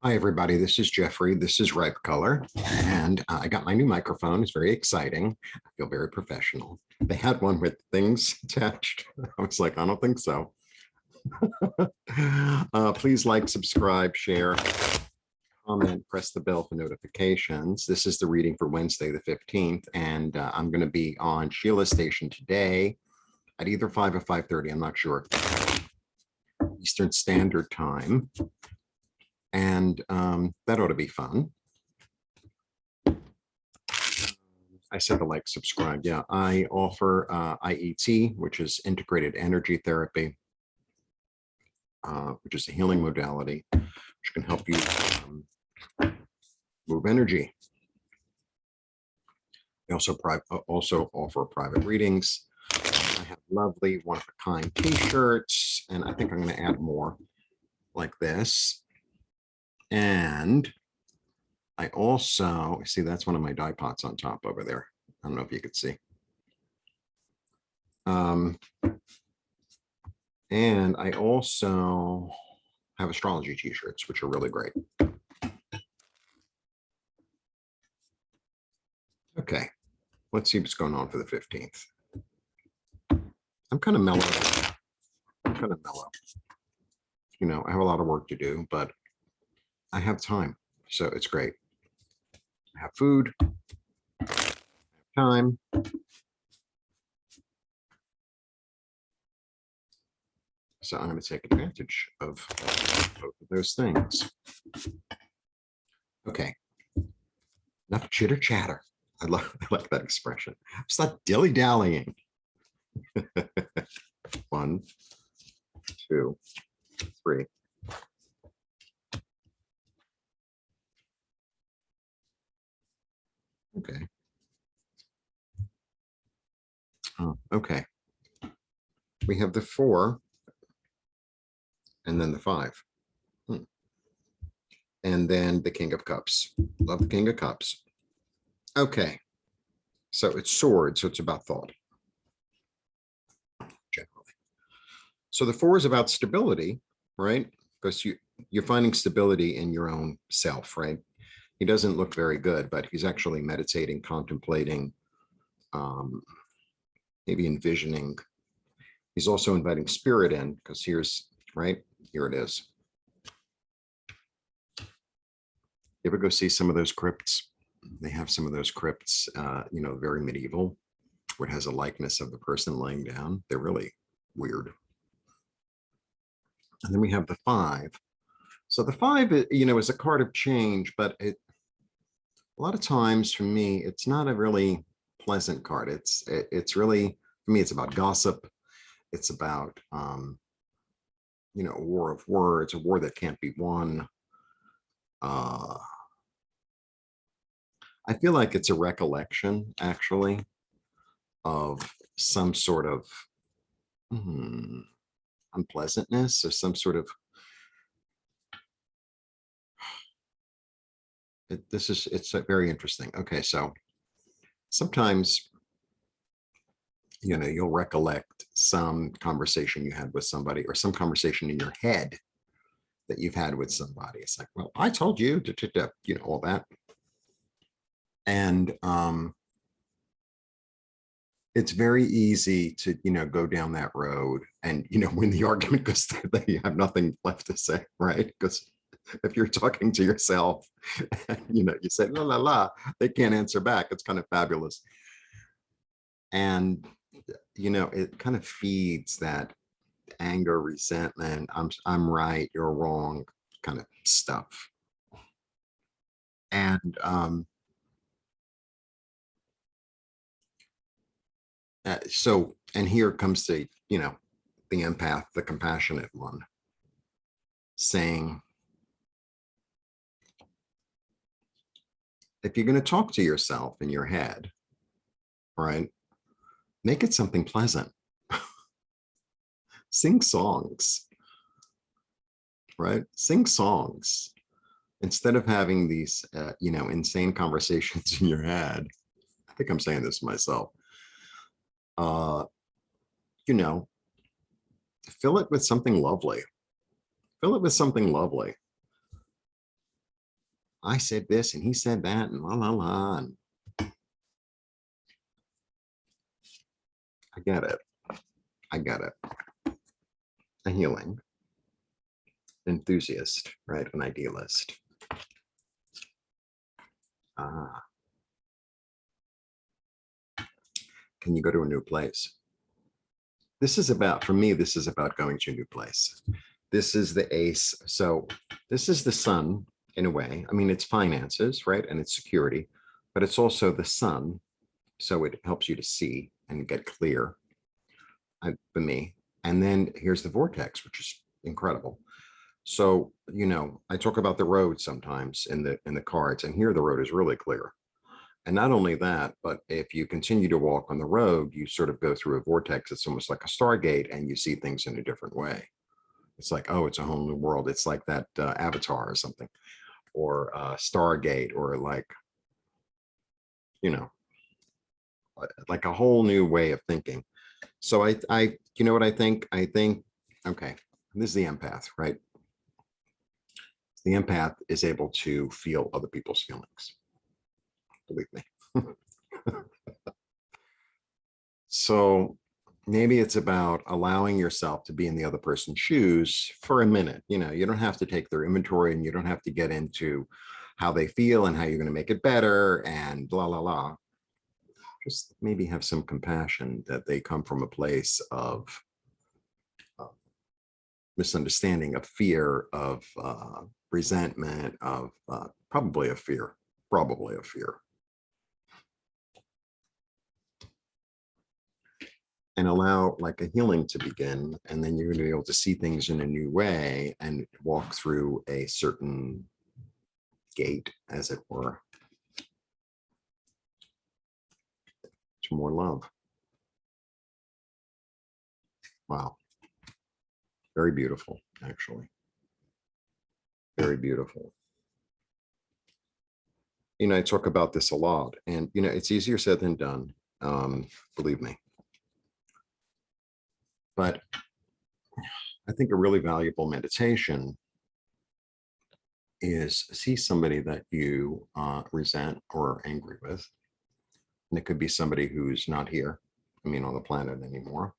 Hi, everybody. This is Jeffrey. This is Ripe Color. And I got my new microphone. It's very exciting. I feel very professional. They had one with things attached. I was like, I don't think so. Please like, subscribe, share, comment, press the bell for notifications. This is the reading for Wednesday, the 15th. And I'm going to be on Sheila's station today at either 5 or 5:30. I'm not sure. Eastern Standard Time. And that ought to be fun. I said to like, subscribe. Yeah, I offer IET, which is integrated energy therapy, which is a healing modality, which can help you move energy. I also offer private readings. I have lovely one-of-a-kind t-shirts, and I think I'm going to add more like this. And I also see that's one of my dye pots on top over there. I don't know if you could see. And I also have astrology t-shirts, which are really great. Okay, let's see what's going on for the 15th. I'm kind of mellow. You know, I have a lot of work to do, but I have time, so it's great. I have food, I have time. So I'm going to take advantage of both of those things. Okay, enough chitter chatter. I like that expression. Stop dilly-dallying. 1, 2, 3. Okay. Oh, okay. We have the 4 and then the 5. And then the King of Cups. Love the King of Cups. Okay. So it's swords, so it's about thought. Generally. So the 4 is about stability, right? Because you're finding stability in your own self, right? He doesn't look very good, but he's actually meditating, contemplating, maybe envisioning. He's also inviting spirit in, because here's, right, here it is. You ever go see some of those crypts? They have some of those crypts, you know, very medieval, where it has a likeness of the person laying down. They're really weird. And then we have the 5. So the 5, you know, is a card of change, but a lot of times for me, it's not a really pleasant card. It's really, for me, it's about gossip. It's about, you know, a war of words, a war that can't be won. I feel like it's a recollection, actually, of some sort of unpleasantness or some sort of, it's very interesting. Okay, so sometimes, you know, you'll recollect some conversation you had with somebody or some conversation in your head that you've had with somebody. It's like, well, I told you to you know, all that. And it's very easy to, you know, go down that road. And, you know, when the argument goes through, that you have nothing left to say, right? Because if you're talking to yourself, you know, you say, la, la, la, they can't answer back. It's kind of fabulous. And, you know, it kind of feeds that anger, resentment, I'm right, you're wrong kind of stuff. And so, and here comes the, you know, the empath, the compassionate one, saying, if you're going to talk to yourself in your head, right, make it something pleasant. Sing songs, right? Sing songs instead of having these, you know, insane conversations in your head. I think I'm saying this to myself. You know, fill it with something lovely. Fill it with something lovely. I said this and he said that and la la la. And I get it. I get it. A healing enthusiast, right? An idealist. Ah, can you go to a new place? This is about, for me, this is about going to a new place. This is the ace. So this is the sun in a way. I mean, it's finances, right? And it's security, but it's also the sun. So it helps you to see and get clear for me. And then here's the vortex, which is incredible. So, you know, I talk about the road sometimes in the cards, and here the road is really clear. And not only that, but if you continue to walk on the road, you sort of go through a vortex. It's almost like a stargate, and you see things in a different way. It's like, oh, it's a whole new world. It's like that Avatar or something, or Stargate, or like, you know, like a whole new way of thinking. So you know what I think? I think, okay, this is the empath, right? The empath is able to feel other people's feelings. Believe me. So maybe it's about allowing yourself to be in the other person's shoes for a minute. You know, you don't have to take their inventory, and you don't have to get into how they feel and how you're going to make it better and blah, blah, blah. Just maybe have some compassion that they come from a place of misunderstanding, of fear, of resentment, of probably a fear, probably a fear. And allow like a healing to begin. And then you're going to be able to see things in a new way and walk through a certain gate, as it were, to more love. Wow. Very beautiful, actually. Very beautiful. You know, I talk about this a lot, and, you know, it's easier said than done. Believe me. But I think a really valuable meditation is see somebody that you resent or are angry with. And it could be somebody who's not here, I mean, on the planet anymore,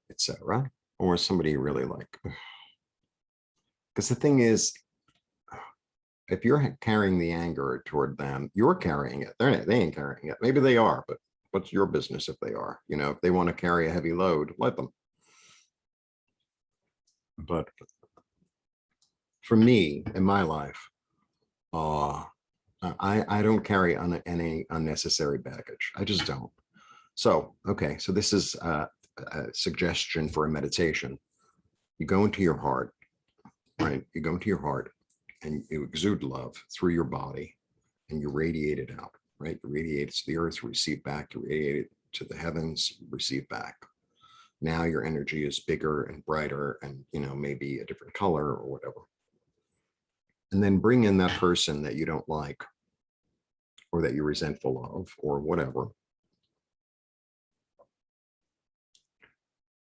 etc. Or somebody you really like. Because the thing is, if you're carrying the anger toward them, you're carrying it. They ain't carrying it. Maybe they are, but what's your business if they are? You know, if they want to carry a heavy load, let them. But for me, in my life, I don't carry any unnecessary baggage. I just don't. So, okay, so this is a suggestion for a meditation. You go into your heart, right? You go into your heart and you exude love through your body, and you radiate it out, right? You radiate it to the earth, receive back, you radiate it to the heavens, receive back. Now your energy is bigger and brighter and, you know, maybe a different color or whatever. And then bring in that person that you don't like or that you're resentful of or whatever.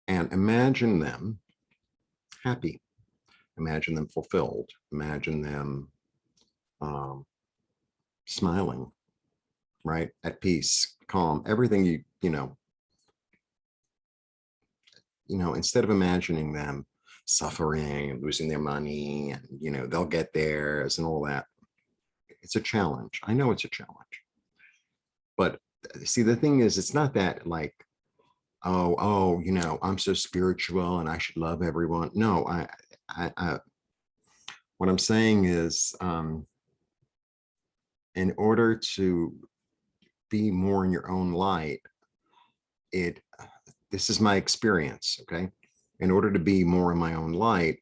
And imagine them happy. Imagine them fulfilled. Imagine them smiling, right? At peace, calm, everything you know, instead of imagining them suffering, losing their money, and, you know, they'll get theirs and all that. It's a challenge. I know it's a challenge. But see, the thing is, it's not that like, oh, you know, I'm so spiritual and I should love everyone. No, what I'm saying is, in order to be more in your own light, this is my experience, okay? In order to be more in my own light,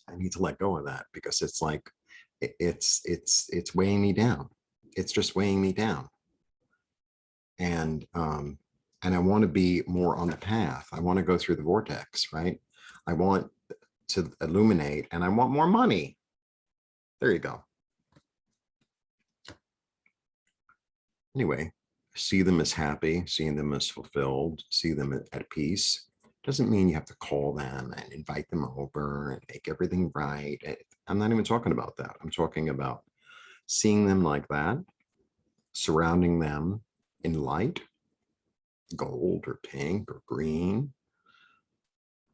I need to let go of that, because it's like, it's weighing me down. It's just weighing me down. And I want to be more on the path. I want to go through the vortex, right? I want to illuminate, and I want more money. There you go. Anyway, see them as happy, seeing them as fulfilled, see them at peace. Doesn't mean you have to call them and invite them over and make everything right. I'm not even talking about that. I'm talking about seeing them like that, surrounding them in light, gold or pink or green,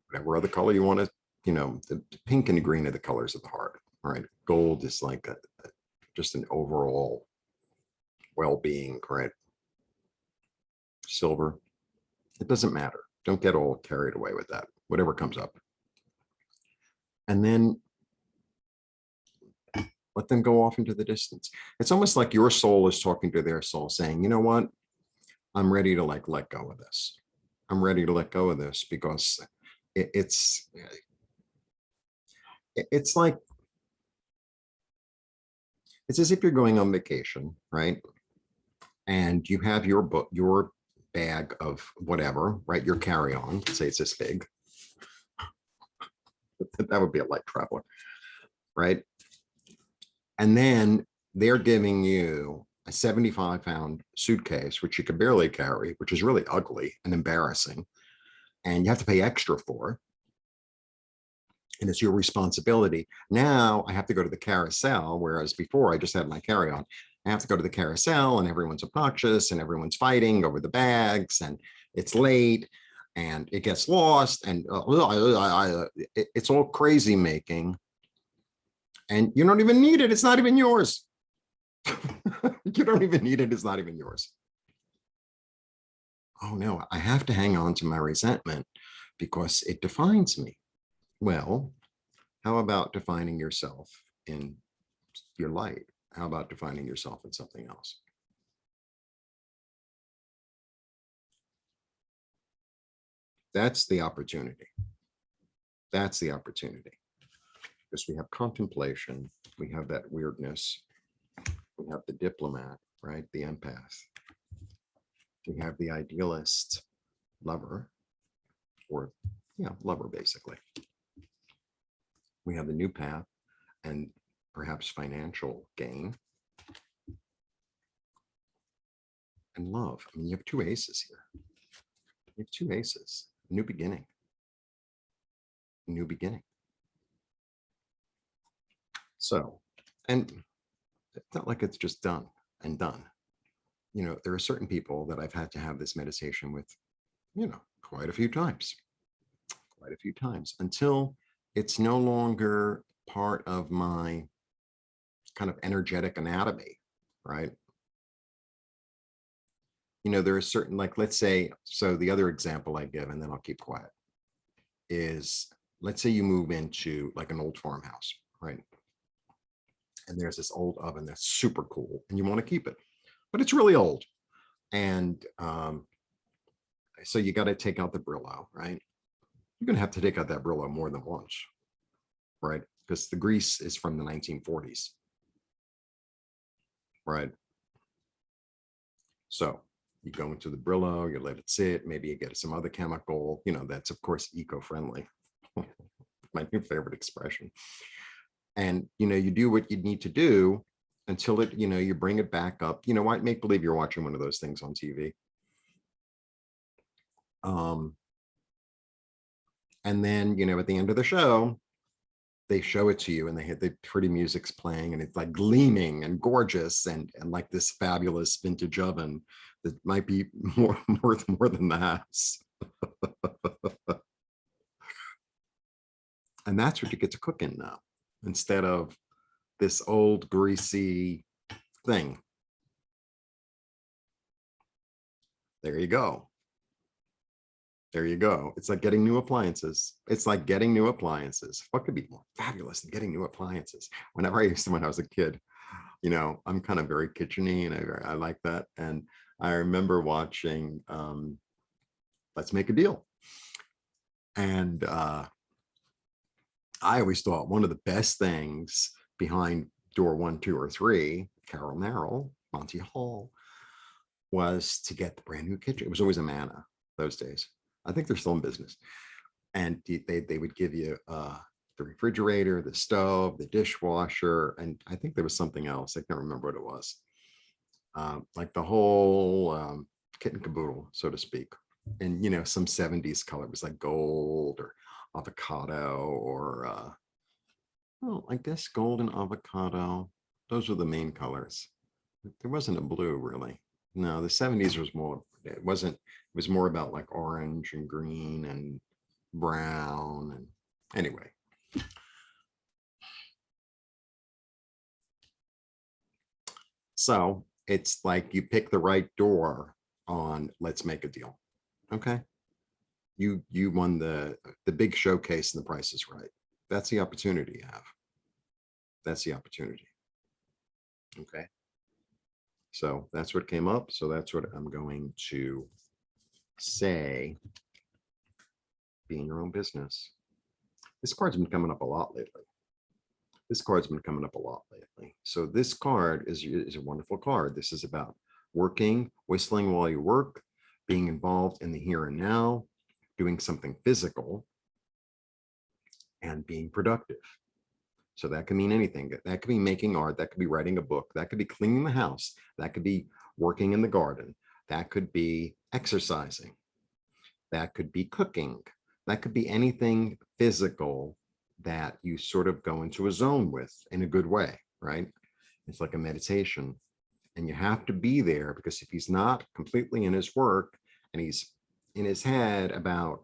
whatever other color you want to, the pink and the green are the colors of the heart. All right. Gold is like just an overall well-being, right? Silver, it doesn't matter. Don't get all carried away with that, whatever comes up. And then let them go off into the distance. It's almost like your soul is talking to their soul saying, you know what? I'm ready to like let go of this. I'm ready to let go of this because it's like, it's as if you're going on vacation, right? And you have your book, your bag of whatever, right? Your carry-on, say it's this big. That would be a light traveler, right? And then they're giving you a 75-pound suitcase, which you can barely carry, which is really ugly and embarrassing. And you have to pay extra for. And it's your responsibility. Now I have to go to the carousel, whereas before I just had my carry-on. I have to go to the carousel and everyone's obnoxious and everyone's fighting over the bags and it's late and it gets lost and it's all crazy making. And you don't even need it. It's not even yours. You don't even need it. It's not even yours. Oh no, I have to hang on to my resentment because it defines me. Well, how about defining yourself in your light? How about defining yourself in something else? That's the opportunity. That's the opportunity. Because we have contemplation, we have that weirdness, we have the diplomat, right? The empath. We have the idealist lover, or lover basically. We have the new path and perhaps financial gain. And love. I mean, you have two aces here. You have two aces. New beginning. New beginning. So, and it's not like it's just done and done. There are certain people that I've had to have this meditation with, quite a few times until it's no longer part of my kind of energetic anatomy, right? There are certain, like, let's say, so the other example I give, and then I'll keep quiet, is let's say you move into like an old farmhouse, right? And there's this old oven that's super cool and you want to keep it, but it's really old. And so you got to take out the Brillo, right? You're going to have to take out that Brillo more than once, right? Because the grease is from the 1940s, right? So you go into the Brillo, you let it sit, maybe you get some other chemical, that's of course eco-friendly. My new favorite expression. And, you do what you need to do until it, you bring it back up. What? Make believe you're watching one of those things on TV. And then, at the end of the show, they show it to you and they hit the pretty music's playing and it's like gleaming and gorgeous and like this fabulous vintage oven that might be worth more than the house. And that's what you get to cook in now, instead of this old greasy thing. There you go. There you go. It's like getting new appliances. It's like getting new appliances. What could be more fabulous than getting new appliances? When I was a kid, I'm kind of very kitcheny and I like that. And I remember watching Let's Make a Deal. And I always thought one of the best things behind door 1, 2, or 3, Carol Merrill, Monty Hall, was to get the brand new kitchen. It was always a manna those days. I think they're still in business. And they would give you the refrigerator, the stove, the dishwasher, and I think there was something else. I can't remember what it was. Like the whole kit and caboodle, so to speak. And, some 70s color. It was like gold or avocado or Oh, I guess gold and avocado. Those were the main colors. There wasn't a blue really. No, the 70s was more, it wasn't, it was more about like orange and green and brown. And anyway, so it's like you pick the right door on let's make a deal. Okay. You won the big showcase and the price is right. That's the opportunity you have. That's the opportunity. Okay. So that's what came up. So that's what I'm going to say. Be in your own business. This card's been coming up a lot lately. This card's been coming up a lot lately. So this card is a wonderful card. This is about working, whistling while you work, being involved in the here and now, doing something physical, and being productive. So that can mean anything. That could be making art. That could be writing a book. That could be cleaning the house. That could be working in the garden. That could be exercising. That could be cooking. That could be anything physical that you sort of go into a zone with in a good way, right? It's like a meditation. And you have to be there because if he's not completely in his work and he's in his head about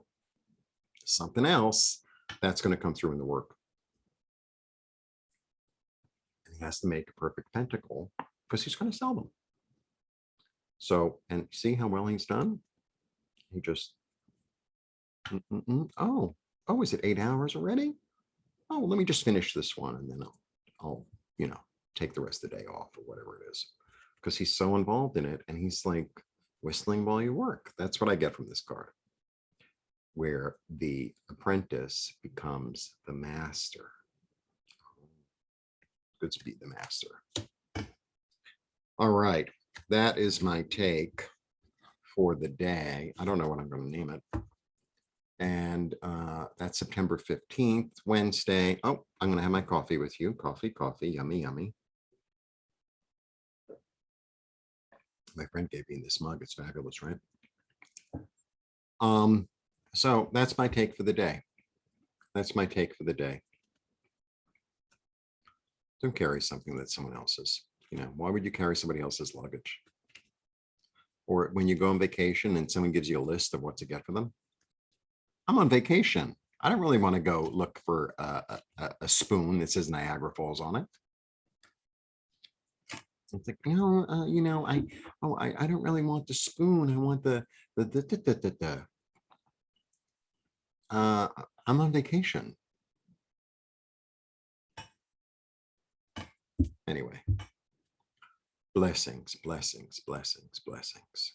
something else, that's going to come through in the work. And he has to make a perfect pentacle because he's going to sell them. So, and see how well he's done? He just, oh, is it 8 hours already? Oh, let me just finish this one and then I'll, take the rest of the day off or whatever it is. Because he's so involved in it and he's like whistling while you work. That's what I get from this card, where the apprentice becomes the master. Good to be the master. All right, that is my take for the day. I don't know what I'm going to name it. And that's September 15th, Wednesday. Oh, I'm going to have my coffee with you. Coffee, yummy, yummy. My friend gave me this mug. It's fabulous, right? So that's my take for the day. That's my take for the day. Don't carry something that's someone else's. Why would you carry somebody else's luggage? Or when you go on vacation and someone gives you a list of what to get for them. I'm on vacation. I don't really want to go look for a spoon that says Niagara Falls on it. It's like, I don't really want the spoon. I want the. I'm on vacation. Anyway, blessings, blessings, blessings, blessings.